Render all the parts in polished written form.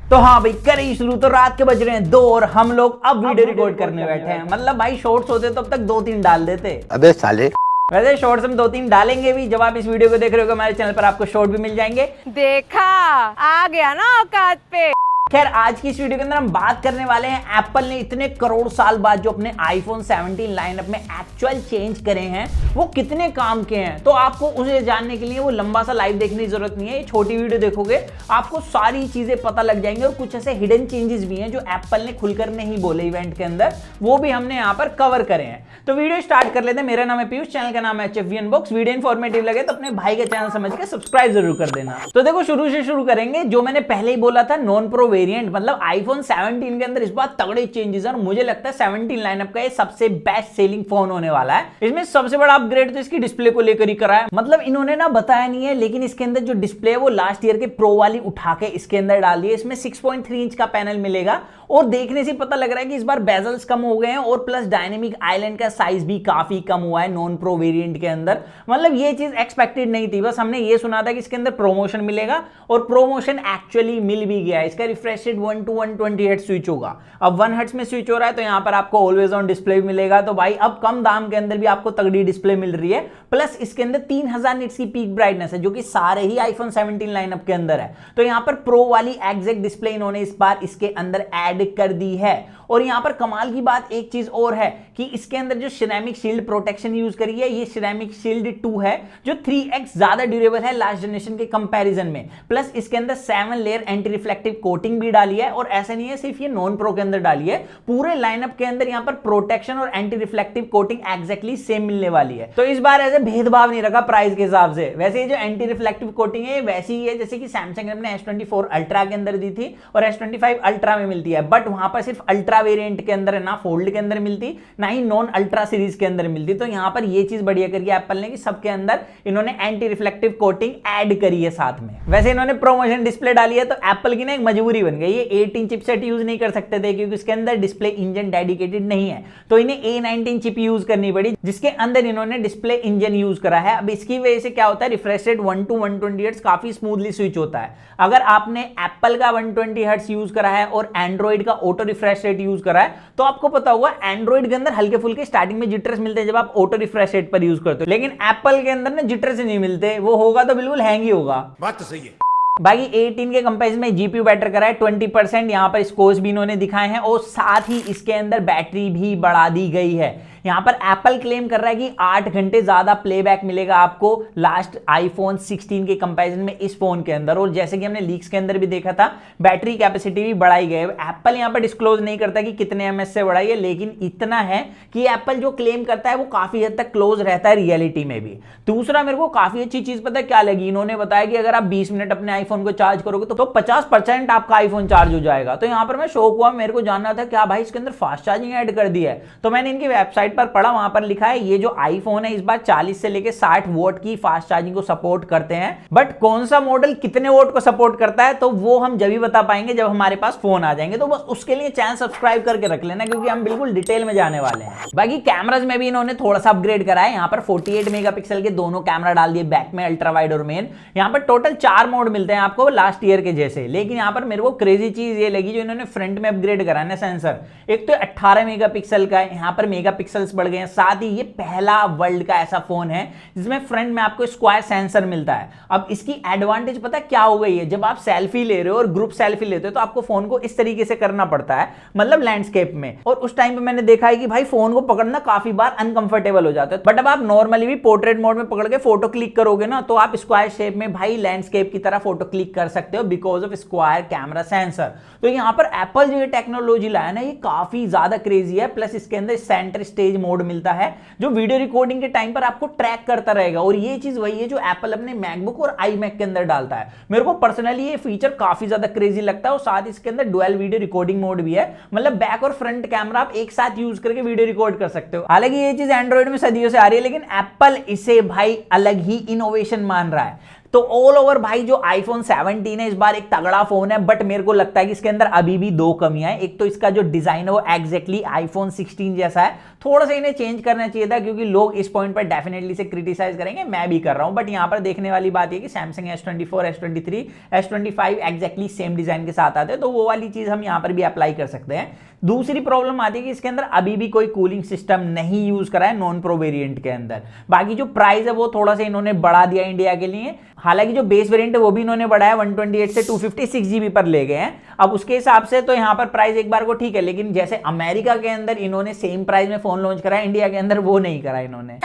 तो हाँ भाई करें शुरू। तो रात के बज रहे हैं 2 और हम लोग अब वीडियो रिकॉर्ड करने बैठे हैं। मतलब भाई शॉर्ट्स होते तो अब तक 2-3 डाल देते। अबे साले। वैसे शॉर्ट्स हम 2-3 डालेंगे भी। जब आप इस वीडियो को देख रहे हो हमारे चैनल पर आपको शॉर्ट भी मिल जाएंगे। देखा आ गया ना औकात पे। खैर आज की इस वीडियो के अंदर हम बात करने वाले हैं एप्पल ने इतने करोड़ साल बाद जो अपने आईफोन 17 लाइनअप में एक्चुअल चेंज करे हैं वो कितने काम के हैं। तो आपको उसे जानने के लिए वो लंबा सा लाइव देखने की जरूरत नहीं है। ये छोटी वीडियो देखोगे आपको सारी चीजें पता लग जाएंगी। और कुछ ऐसे हिडन चेंजेस भी हैं जो एप्पल ने खुलकर नहीं बोले इवेंट के अंदर, वो भी हमने यहाँ पर कवर करे हैं। तो वीडियो स्टार्ट कर लेते हैं। मेरा नाम है पीयूष, चैनल का नाम है HFV अनबॉक्स। वीडियो इन्फॉर्मेटिव लगे तो अपने भाई का चैनल समझ के सब्सक्राइब जरूर कर देना। तो देखो शुरू से शुरू करेंगे। जो मैंने पहले ही बोला था नॉन प्रो वेरिएंट, मतलब आईफोन 17 के अंदर इस बार तगड़े चेंजेस हैं। और मुझे लगता है 17 लाइनअप का ये सबसे बेस्ट सेलिंग फोन होने वाला है। इसमें सबसे बड़ा अपग्रेड तो इसकी डिस्प्ले को लेकर ही करा है। मतलब इन्होंने ना बताया नहीं है, लेकिन इसके अंदर जो डिस्प्ले है वो लास्ट ईयर के प्रो वाली उठा के इसके अंदर डाल दी है। इसमें 6.3 इंच का पैनल मिलेगा और देखने से पता लग रहा है कि इस बार बेजल्स कम हो गए हैं और प्लस डायनेमिक आइलैंड का साइज भी काफी कम हुआ है नॉन प्रो वेरिएंट के अंदर। मतलब ये चीज एक्सपेक्टेड नहीं थी, बस हमने ये सुना था कि इसके अंदर प्रोमोशन मिलेगा और प्रोमोशन एक्चुअली मिल भी गया है। इसका refresh rate 1 to 120 hertz switch होगा। अब 1 हर्ट्ज में स्विच हो रहा है तो यहां पर आपको ऑलवेज ऑन डिस्प्ले भी मिलेगा। तो भाई अब कम दाम के अंदर भी आपको तगड़ी डिस्प्ले मिल रही है। प्लस इसके अंदर 3000 निट्स की पीक ब्राइटनेस है जो कि सारे ही आईफोन 17 लाइनअप के अंदर है। तो यहां पर प्रो वाली एग्जैक्ट डिस्प्ले इन्होंने इस बार इसके अंदर ऐड कर दी है। और यहां पर कमाल की बात एक चीज और है कि इसके अंदर जो सिरेमिक शील्ड प्रोटेक्शन यूज करी है ये सिरेमिक शील्ड 2 है जो 3x ज्यादा ड्यूरेबल है लास्ट जनरेशन के कंपैरिजन में। प्लस इसके अंदर 7 लेयर एंटी रिफ्लेक्टिव कोटिंग भी डाली है। और ऐसा नहीं है सिर्फ ये नॉन प्रो के अंदर डाली है, पूरे लाइनअप के अंदर यहां पर प्रोटेक्शन और anti reflective coating exactly same मिलने वाली है। तो इस बार ऐसे भेदभाव नहीं रखा प्राइस के हिसाब से। वैसे ये जो एंटी रिफ्लेक्टिव कोटिंग है वैसी ही है जैसे कि सैमसंग ने अपने S24 अल्ट्रा के अंदर दी थी और S25 अल्ट्रा में मिलती है। बट वहां पर सिर्फ अल्ट्रा वेरिएंट के अंदर है, ना फोल्ड के अंदर मिलती ना ही नॉन अल्ट्रा सीरीज के अंदर मिलती। तो यहां पर ये चीज बढ़िया करी है एप्पल ने कि सबके अंदर इन्होंने एंटी रिफ्लेक्टिव कोटिंग ऐड करी है साथ में। वैसे इन्होंने प्रोमोशन डिस्प्ले डाली है तो एप्पल की ना एक मजबूरी बन गई। ये A18 चिपसेट यूज नहीं कर सकते थे क्योंकि इसके अंदर डिस्प्ले इंजन डेडिकेटेड नहीं है, तो इन्हें A19 चिप यूज करनी पड़ी जिसके अंदर इन्होंने डिस्प्ले इंजन यूज करा है। अब इसकी वजह से क्या होता है, रिफ्रेश रेट 1 to 120 हर्ट्ज काफी स्मूथली स्विच होता है। अगर आपने एप्पल का 120 हर्ट्ज यूज करा है और एंड्रॉइड का ऑटो रिफ्रेश रेट यूज करा है तो आपको पता होगा एंड्रॉइड के अंदर हल्के फुल्के स्टार्टिंग में जिटर्स मिलते हैं जब आप ऑटो रिफ्रेश रेट पर यूज करते हो, लेकिन एप्पल के अंदर ना जिटर्स नहीं मिलते। वो होगा तो बिल्कुल हैंग ही होगा। बात तो सही है। बाकी 18 के कंपैरिजन में जीपीयू बेटर करा है 20%। यहां पर स्कोर्स भी इन्होंने दिखाए हैं और साथ ही इसके अंदर बैटरी भी बढ़ा दी गई है। यहां पर एप्पल क्लेम कर रहा है कि 8 घंटे ज्यादा प्लेबैक मिलेगा आपको लास्ट आईफोन 16 के कंपैरिजन में इस फोन के अंदर। और जैसे कि हमने लीक्स के अंदर भी देखा था बैटरी कैपेसिटी भी बढ़ाई गई है। एप्पल यहां पर डिस्क्लोज नहीं करता कि कितने एमएच से बढ़ाई है, लेकिन इतना है कि एप्पल जो क्लेम करता है वो काफी हद तक क्लोज रहता है रियलिटी में भी। दूसरा मेरे को काफी अच्छी चीज पता है क्या लगी, इन्होंने बताया कि अगर आप 20 मिनट अपने आईफोन को चार्ज करोगे तो 50% आपका आईफोन चार्ज हो जाएगा। तो यहां पर मैं शौक हुआ, मेरे को जानना था क्या भाई इसके अंदर फास्ट चार्जिंग ऐड कर दी है। तो मैंने इनकी वेबसाइट पर पढ़ा, वहां पर लिखा है ये जो आईफोन है इस बार 40 से लेके 60 वोट की फास्ट चार्जिंग को सपोर्ट करते हैं। बट कौन सा मॉडल कितने वोट को सपोर्ट करता है तो वो हम जब ही बता पाएंगे जब हमारे पास फोन आ जाएंगे। तो बस उसके लिए चैनल सब्सक्राइब करके रख लेना क्योंकि हम बिल्कुल डिटेल में जाने वाले हैं। बाकी कैमराज में भी इन्होंने थोड़ा सा अपग्रेड करा है। यहाँ पर 48 मेगापिक्सल के दोनों कैमरा डाल दिए बैक में, अल्ट्रा वाइड और मेन। यहाँ पर टोटल 4 मोड मिलते हैं आपको लास्ट ईयर के जैसे। लेकिन यहाँ पर मेरे को क्रेजी चीज ये लगी जो इन्होंने फ्रंट में अपग्रेड करा है सेंसर। एक तो 18 मेगापिक्सल का है, यहाँ पर मेगापिक्सल्स बढ़ गए हैं। साथ ही ये पहला वर्ल्ड का ऐसा फोन है जिसमें फ्रंट में आपको स्क्वायर सेंसर मिलता है। अब इसकी एडवांटेज पता क्या हो गई है, जब आप सेल्फी ले रहे हो और ग्रुप सेल्फी लेते हो तो आपको फोन को इस तरीके से करना पड़ता है, मतलब लैंडस्केप में। और उस टाइम पे मैंने देखा है कि भाई फोन को पकड़ना काफी बार अनकंफर्टेबल हो जाता है। बट अब आप नॉर्मली भी पोर्ट्रेट मोड में पकड़ के फोटो क्लिक करोगे ना तो आप स्क्वायर शेप में भाई लैंडस्केप की तरह फोटो क्लिक कर सकते हो because of square camera sensor. तो यहां पर एप्पल जो ये टेक्नोलॉजी लाया ना ये काफी ज्यादा क्रेजी है। प्लस इसके अंदर सेंटर स्टेज मोड मिलता है जो वीडियो रिकॉर्डिंग के टाइम पर आपको ट्रैक करता रहेगा। और ये चीज वही है जो एप्पल अपने मैकबुक और iMac के अंदर डालता है। मेरे को पर्सनली ये फीचर काफी ज्यादा क्रेजी लगता है। और साथ ही इसके अंदर डुअल वीडियो रिकॉर्डिंग मोड भी है, मतलब बैक और फ्रंट कैमरा आप एक साथ यूज करके वीडियो रिकॉर्ड कर सकते हो। हालांकि ये चीज एंड्रॉइड में सदियों से आ रही है लेकिन एप्पल इसे भाई अलग ही इनोवेशन मान रहा है। तो ऑल ओवर भाई जो आईफोन 17 है इस बार एक तगड़ा फोन है, बट मेरे को लगता है कि इसके अंदर अभी भी दो कमियां हैं। एक तो इसका जो डिजाइन है वो एग्जैक्टली आईफोन 16 जैसा है, थोड़ा सा इन्हें चेंज करना चाहिए था, क्योंकि लोग इस पॉइंट पर डेफिनेटली से क्रिटिसाइज करेंगे, मैं भी कर रहा हूं। बट यहां पर देखने वाली बात है कि Samsung S24, S23, S25 exactly same design के साथ आते हैं, तो वो वाली चीज हम यहां पर भी अप्लाई कर सकते हैं। दूसरी प्रॉब्लम आती है कि इसके अंदर अभी भी कोई कूलिंग सिस्टम नहीं यूज करा है नॉन प्रो वेरिएंट के अंदर। बाकी जो प्राइस है वो थोड़ा सा इन्होंने बढ़ा दिया इंडिया के लिए, हालांकि जो बेस वेरिएंट है वो भी इन्होंने बढ़ाया, 128 से 256 GB पर ले गए हैं। अब उसके हिसाब से तो यहां पर प्राइस एक बार को ठीक है, लेकिन जैसे अमेरिका के अंदर इन्होंने सेम प्राइस में फोन लॉन्च करा है, इंडिया के अंदर वो नहीं करा इन्होंने।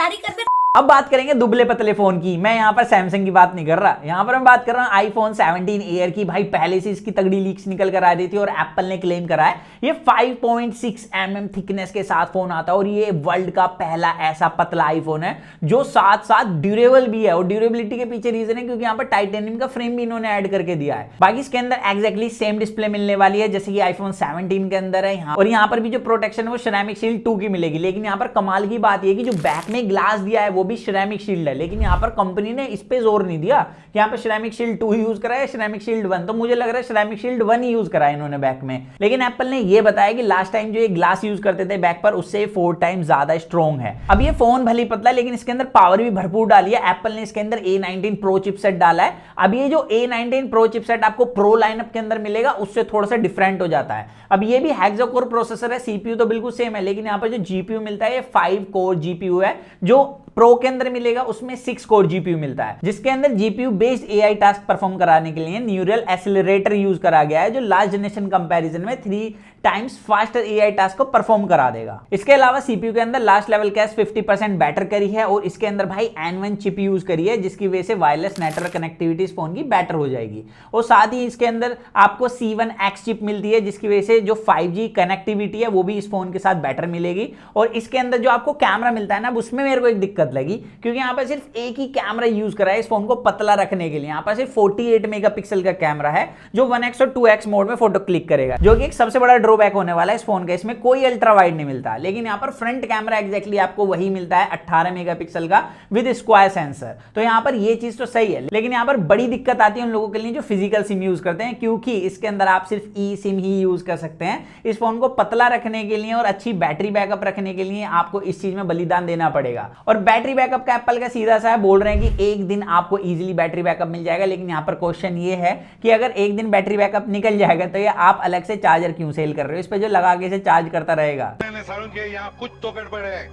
अब बात करेंगे दुबले पतले फोन की। मैं यहां पर सैमसंग की बात नहीं कर रहा, यहां पर मैं बात कर रहा हूं आईफोन 17 एयर की। भाई पहले से इसकी तगड़ी लीक्स निकल कर आ रही थी और एप्पल ने क्लेम करा है ये 5.6 mm थिकनेस के साथ फोन आता है, और ये वर्ल्ड का पहला ऐसा पतला आईफोन है जो साथ साथ ड्यूरेबल भी है। और ड्यूरेबिलिटी के पीछे रीजन है क्योंकि यहां पर टाइटेनियम का फ्रेम भी इन्होंने ऐड करके दिया है। बाकी इसके अंदर एग्जैक्टली सेम डिस्प्ले मिलने वाली है जैसे कि आईफोन 17 के अंदर है यहाँ, और यहाँ पर भी जो प्रोटेक्शन है वो सिरेमिक शील्ड 2 की मिलेगी। लेकिन यहाँ पर कमाल की बात यह कि जो बैक में ग्लास दिया है वो भी सिरेमिक शील्ड है, लेकिन यहां पर कंपनी ने इस पे जोर नहीं दिया कि यहां पर सिरेमिक शील्ड 2 यूज करा है, सिरेमिक शील्ड 1। तो मुझे लग रहा है सिरेमिक शील्ड 1 ही यूज करा है इन्होंने बैक में। लेकिन एप्पल ने यह बताया कि लास्ट टाइम जो ये ग्लास यूज करते थे बैक पर, उससे 4 टाइम्स ज्यादा स्ट्रॉन्ग है। अब ये फोन भली पतला है लेकिन इसके अंदर पावर भी भरपूर डाली है। एप्पल ने इसके अंदर A19 प्रो चिपसेट डाला है। अब ये जो A19 प्रो चिपसेट आपको प्रो लाइनअप के अंदर मिलेगा उससे थोड़ा सा डिफरेंट हो जाता है। अब ये भी हेक्सा कोर प्रोसेसर है, सीपीयू तो बिल्कुल सेम है, लेकिन यहां पर जो जीपीयू मिलता है ये 5 कोर जीपीयू है। जो प्रो के अंदर मिलेगा उसमें 6 कोर जीपीयू मिलता है, जिसके अंदर GPU based AI task perform कराने के लिए न्यूरल एक्सेलरेटर यूज करा गया है, जो लास्ट जनरेशन कंपैरिजन में 3 टाइम्स फास्टर एआई टास्क को परफॉर्म करा देगा। इसके अलावा सीपीयू के अंदर लास्ट लेवल कैश 50% बेटर करी है, और इसके अंदर भाई N1 चिप यूज करी है, जिसकी वजह से वायरलेस नेटवर्क कनेक्टिविटी इस फोन की बेटर हो जाएगी। और साथ ही इसके अंदर आपको C1X चिप मिलती है, जिसकी वजह से जो 5G कनेक्टिविटी है वो भी इस फोन के साथ बेटर मिलेगी। और इसके अंदर जो आपको कैमरा मिलता है ना, उसमें मेरे को एक दिक्कत लगी, क्योंकि यहाँ पर सिर्फ एक ही कैमरा यूज करा है इस फोन को पतला रखने के लिए। यहाँ पर सिर्फ 48 मेगापिक्सल का कैमरा है जो 1x और 2x मोड में फोटो क्लिक करेगा, जो कि एक सबसे बड़ा ड्रॉबैक होने वाला है इस फोन का। इसमें कोई अल्ट्रा वाइड नहीं मिलता, लेकिन यहाँ पर फ्रंट कैमरा एग्जैक्टली आपको वही मिलता है 18 मेगापिक्सल का विद स्क्वायर सेंसर। तो यहाँ पर ये चीज तो सही है, लेकिन यहाँ पर बड़ी दिक्कत आती है उन लोगों के लिए जो फिजिकल सिम यूज करते हैं, क्योंकि इसके अंदर आप सिर्फ ई सिम ही यूज कर सकते हैं। इस फोन को पतला रखने के लिए और अच्छी बैटरी बैकअप रखने के लिए आपको इस चीज में बलिदान देना पड़ेगा। और बैटरी बैकअप का एप्पल का सीधा सा बोल रहे हैं कि एक दिन आपको इजीली बैटरी बैकअप मिल जाएगा, लेकिन यहाँ पर क्वेश्चन ये है कि अगर एक दिन बैटरी बैकअप निकल जाएगा तो ये आप अलग से चार्जर क्यों सेल कर रहे हो? इस पे जो लगा के इसे चार्ज करता रहेगा। यहाँ कुछ तो गड़बड़ है।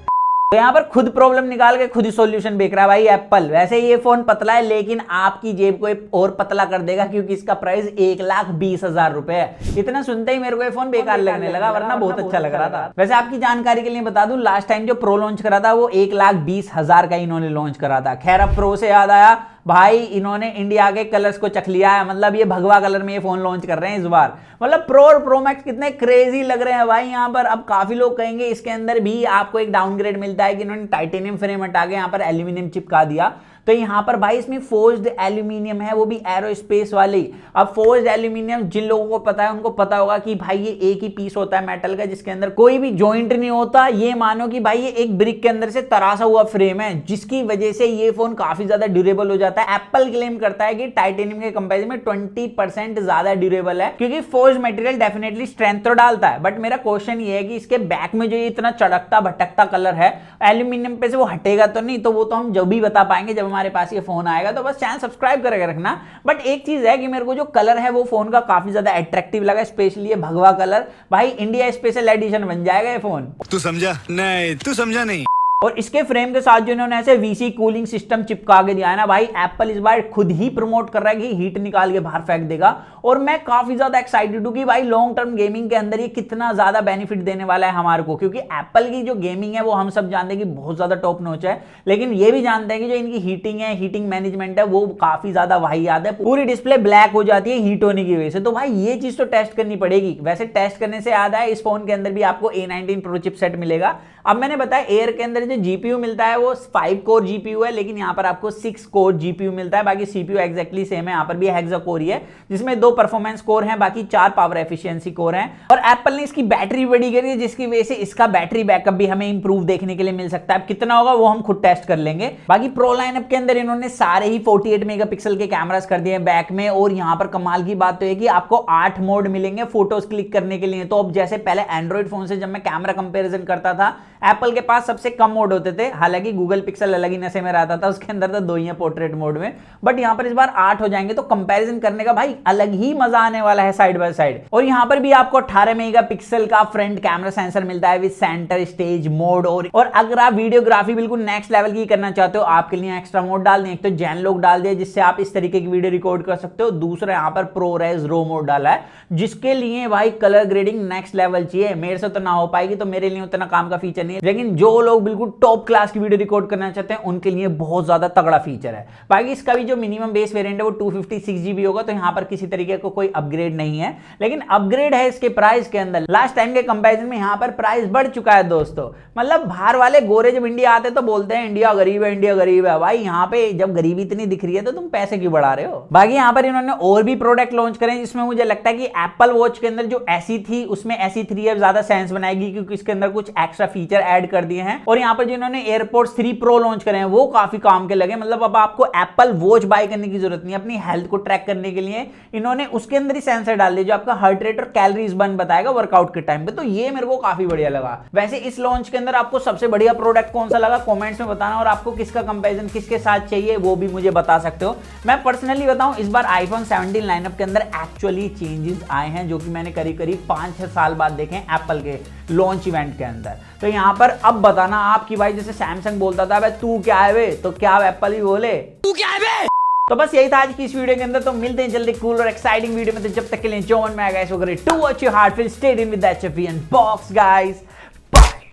तो यहां पर खुद प्रॉब्लम निकाल के खुद ही सॉल्यूशन बेच रहा है भाई एप्पल। वैसे ये फोन पतला है, लेकिन आपकी जेब को और पतला कर देगा, क्योंकि इसका प्राइस 1,20,000 रुपए है। इतना सुनते ही मेरे को ये फोन बेकार लगने लगा, वरना बहुत अच्छा लग रहा था। वैसे आपकी जानकारी के लिए बता दूं, लास्ट टाइम जो प्रो लॉन्च करा था वो 1,20,000 का इन्होंने लॉन्च करा था। खैर, अब प्रो से याद आया भाई, इन्होंने इंडिया के कलर्स को चख लिया है। मतलब ये भगवा कलर में ये फोन लॉन्च कर रहे हैं इस बार। मतलब प्रो और प्रो मैक्स कितने क्रेजी लग रहे हैं भाई यहाँ पर। अब काफी लोग कहेंगे इसके अंदर भी आपको एक डाउनग्रेड मिलता है कि इन्होंने टाइटेनियम फ्रेम हटा के यहाँ पर एल्यूमिनियम चिपका दिया। तो यहाँ पर भाई इसमें फोर्ज्ड एल्यूमिनियम है, वो भी एरोस्पेस वाली। अब फोर्ज्ड एल्यूमिनियम जिन लोगों को पता है उनको पता होगा कि भाई ये एक ही पीस होता है मेटल का, जिसके अंदर कोई भी जॉइंट नहीं होता। ये मानो कि भाई ये एक ब्रिक के अंदर से तराशा हुआ फ्रेम है, जिसकी वजह से ये फोन काफी ज्यादा ड्यूरेबल हो जाता है। एप्पल क्लेम करता है कि टाइटेनियम के कंपैरिजन में 20% ज्यादा ड्यूरेबल है, क्योंकि फोर्ज्ड मटेरियल डेफिनेटली स्ट्रेंथ तो डालता है। बट मेरा क्वेश्चन ये है कि इसके बैक में जो ये इतना चड़कता भटकता कलर है एल्यूमिनियम पे से, वो हटेगा तो नहीं? तो वो तो हम जब भी बता पाएंगे जब हमारे पास ये फोन आएगा। तो बस चैनल सब्सक्राइब करके रखना। बट एक चीज है कि मेरे को जो कलर है वो फोन का काफी ज्यादा अट्रैक्टिव लगा, स्पेशली ये भगवा कलर। भाई इंडिया स्पेशल एडिशन बन जाएगा ये फोन। तू समझा? नहीं, तू समझा नहीं। और इसके फ्रेम के साथ जो इन्होंने ऐसे वीसी कूलिंग सिस्टम चिपका के दिया है ना भाई, एप्पल इस बार खुद ही प्रमोट कर रहा है कि हीट निकाल के बाहर फेंक देगा। और मैं काफी ज्यादा एक्साइटेड हूं कि भाई लॉन्ग टर्म गेमिंग के अंदर ये कितना ज्यादा बेनिफिट देने वाला है हमारे को, क्योंकि एप्पल की जो गेमिंग है वो हम सब जानते हैं कि बहुत ज्यादा टॉप नॉच है, लेकिन ये भी जानते हैं कि जो इनकी हीटिंग है, हीटिंग मैनेजमेंट है, वो काफी ज्यादा वाहियात है। पूरी डिस्प्ले ब्लैक हो जाती है हीट होने की वजह से। तो भाई ये चीज तो टेस्ट करनी पड़ेगी। वैसे टेस्ट करने से याद है, इस फोन के अंदर भी आपको A19 प्रो चिपसेट मिलेगा। अब मैंने बताया एयर के अंदर जो जीपीयू मिलता है वो 5 कोर जीपीयू है, लेकिन यहाँ पर आपको 6 कोर जीपीयू मिलता है। बाकी सीपीयू एक्जैक्टली सेम है, यहाँ पर भी हेक्सा कोर ही है, जिसमें 2 परफॉर्मेंस कोर हैं, बाकी 4 पावर एफिशिएंसी कोर हैं। और एप्पल ने इसकी बैटरी बड़ी करी है, जिसकी वजह से इसका बैटरी बैकअप भी हमें इंप्रूव देखने के लिए मिल सकता है। कितना होगा वो हम खुद टेस्ट कर लेंगे। बाकी प्रो लाइनअप के अंदर इन्होंने सारे ही 48 मेगापिक्सल के कैमरास कर दिए हैं बैक में। और यहाँ पर कमाल की बात तो है कि आपको 8 मोड मिलेंगे फोटोज क्लिक करने के लिए। तो अब जैसे पहले एंड्रॉइड फोन से जब मैं कैमरा कंपैरिजन करता था, एप्पल के पास सबसे कम मोड होते थे, हालांकि गूगल पिक्सल अलग ही नशे में रहता था, उसके अंदर तो 2 ही है पोर्ट्रेट मोड में, बट यहाँ पर इस बार 8 हो जाएंगे। तो कंपैरिजन करने का भाई अलग ही मजा आने वाला है साइड बाय साइड। और यहाँ पर भी आपको 18 मेगापिक्सल का फ्रंट कैमरा सेंसर मिलता है विद सेंटर स्टेज मोड। और अगर आप वीडियोग्राफी बिल्कुल नेक्स्ट लेवल की करना चाहते हो, आपके लिए एक्स्ट्रा मोड डाल दें। एक तो जैन लॉक डाल दिया, जिससे आप इस तरीके की वीडियो रिकॉर्ड कर सकते हो। दूसरा यहाँ पर प्रो रेज रो मोड डाला है, जिसके लिए भाई कलर ग्रेडिंग नेक्स्ट लेवल चाहिए। मेरे से तो ना हो पाएगी, तो मेरे लिए उतना काम का फीचर नहीं है, लेकिन जो लोग बिल्कुल टॉप क्लास की वीडियो रिकॉर्ड करना चाहते हैं उनके लिए बहुत ज्यादा तगड़ा फीचर है। बाकी इसका भी जो मिनिमम बेस वेरिएंट है वो 256 GB होगा, तो यहाँ पर किसी तरीके का कोई अपग्रेड नहीं है, लेकिन अपग्रेड है इसके प्राइस के अंदर। लास्ट टाइम के कंपैरिजन में यहाँ पर प्राइस बढ़ चुका है दोस्तों। मतलब बाहर वाले गोरे जब इंडिया आते तो बोलते हैं इंडिया गरीब है, इंडिया गरीब है। भाई यहाँ पे जब गरीबी इतनी दिख रही है तो तुम पैसे क्यों बढ़ा रहे हो। बाकी यहाँ पर इन्होंने और भी प्रोडक्ट लॉन्च करे, जिसमें मुझे लगता है कि एप्पल वॉच के अंदर जो ऐसी थी उसमें ऐसी 3 अब ज्यादा सेंस बनाएगी, क्योंकि इसके अंदर कुछ एक्स्ट्रा फीचर ऐड कर दिए हैं। और यहाँ पर जो इन्होंने एयरपोर्ट्स 3 प्रो लॉन्च करे हैं वो काफी काम के लगे। मतलब अब आपको एप्पल वॉच बाय करने की जरूरत नहीं है, अपनी हेल्थ को ट्रैक करने के लिए इन्होंने उसके अंदर ही सेंसर डाल दिए जो आपका हार्ट रेट और कैलोरीज बर्न बताएगा वर्कआउट के टाइम पे। तो ये मेरे को काफी बढ़िया लगा। वैसे इस लॉन्च के अंदर आपको सबसे बढ़िया प्रोडक्ट कौन सा लगा कमेंट्स में बताना, और आपको किसका कंपैरिजन किसके साथ चाहिए वो भी मुझे बता सकते हो। मैं पर्सनली बताऊं, इस बार आईफोन 17 लाइनअप के अंदर एक्चुअली चेंजेस आए हैं, जो कि मैंने करीब 5-6 साल बाद देखे हैं एप्पल के लॉन्च इवेंट के अंदर। तो यहाँ पर अब बताना आपकी, भाई जैसे सैमसंग बोलता था भाई तू क्या है वे, तो क्या एप्पल भी बोले तू क्या है वे। तो बस यही था आज की इस वीडियो के अंदर। तो मिलते हैं जल्दी कूल और एक्साइटिंग वीडियो में। तो जब तक के लिए जो मन में आएगा इस वगैरह टू वॉच योर हार्ट, फिर stay in with that champion box guys.